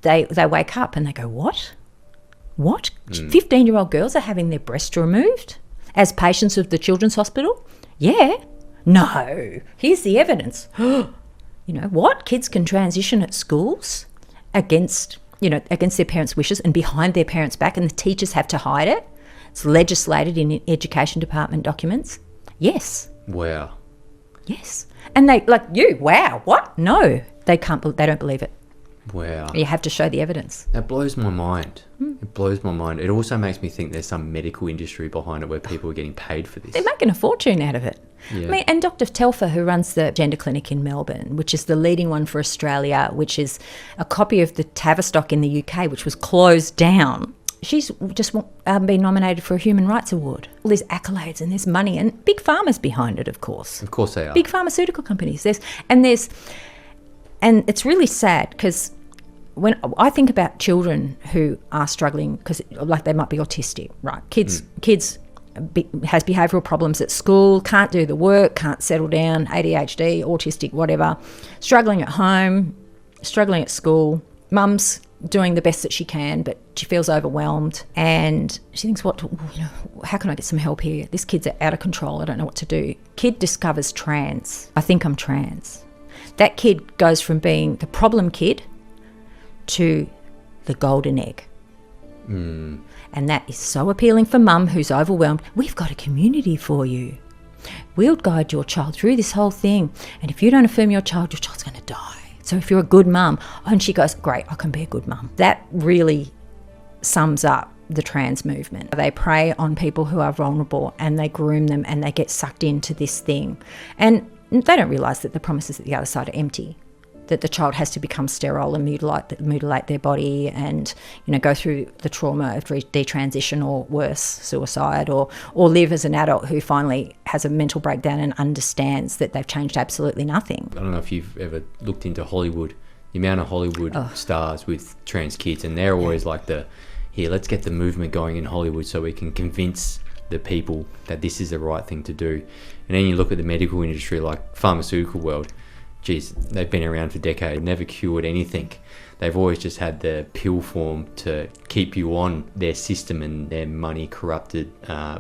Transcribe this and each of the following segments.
they wake up and they go, what? 15-year-old girls are having their breasts removed as patients of the Children's Hospital? Yeah. No. Here's the evidence. What? Kids can transition at schools against their parents' wishes and behind their parents' back, and the teachers have to hide it. It's legislated in education department documents. Yes. Wow. Yes. And they, like you, wow, what? No, they don't believe it. Wow. You have to show the evidence. That blows my mind. It blows my mind. It also makes me think there's some medical industry behind it where people are getting paid for this. They're making a fortune out of it. Yeah. I mean, and Dr. Telfer, who runs the gender clinic in Melbourne, which is the leading one for Australia, which is a copy of the Tavistock in the UK, which was closed down. She's just been nominated for a Human Rights Award. All these accolades and there's money and big pharma's behind it, of course. Of course they are. Big pharmaceutical companies. And it's really sad because when I think about children who are struggling because like they might be autistic, right? Kids has behavioural problems at school, can't do the work, can't settle down, ADHD, autistic, whatever, struggling at home, struggling at school. Mum's doing the best that she can, but she feels overwhelmed and she thinks, how can I get some help here? This kid's out of control. I don't know what to do. Kid discovers trans. I think I'm trans. That kid goes from being the problem kid to the golden egg. And that is so appealing for mum who's overwhelmed. We've got a community for you. We'll guide your child through this whole thing. And if you don't affirm your child's going to die. So if you're a good mum, and she goes, great, I can be a good mum. That really sums up the trans movement. They prey on people who are vulnerable and they groom them and they get sucked into this thing. And they don't realise that the promises at the other side are empty, that the child has to become sterile and mutilate their body and, go through the trauma of detransition or worse, suicide, or live as an adult who finally has a mental breakdown and understands that they've changed absolutely nothing. I don't know if you've ever looked into Hollywood, the amount of Hollywood stars with trans kids, and they're always like let's get the movement going in Hollywood so we can convince the people that this is the right thing to do. And then you look at the medical industry, like pharmaceutical world, geez, they've been around for decades, never cured anything. They've always just had the pill form to keep you on their system and their money corrupted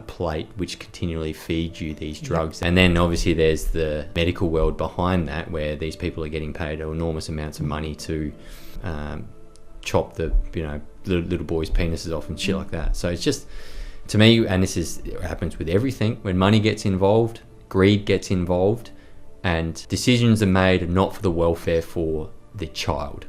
plate, which continually feeds you these drugs. And then obviously there's the medical world behind that, where these people are getting paid enormous amounts of money to chop the little boys' penises off and shit like that. So it's just, to me, and it happens with everything, when money gets involved, greed gets involved, and decisions are made not for the welfare for the child.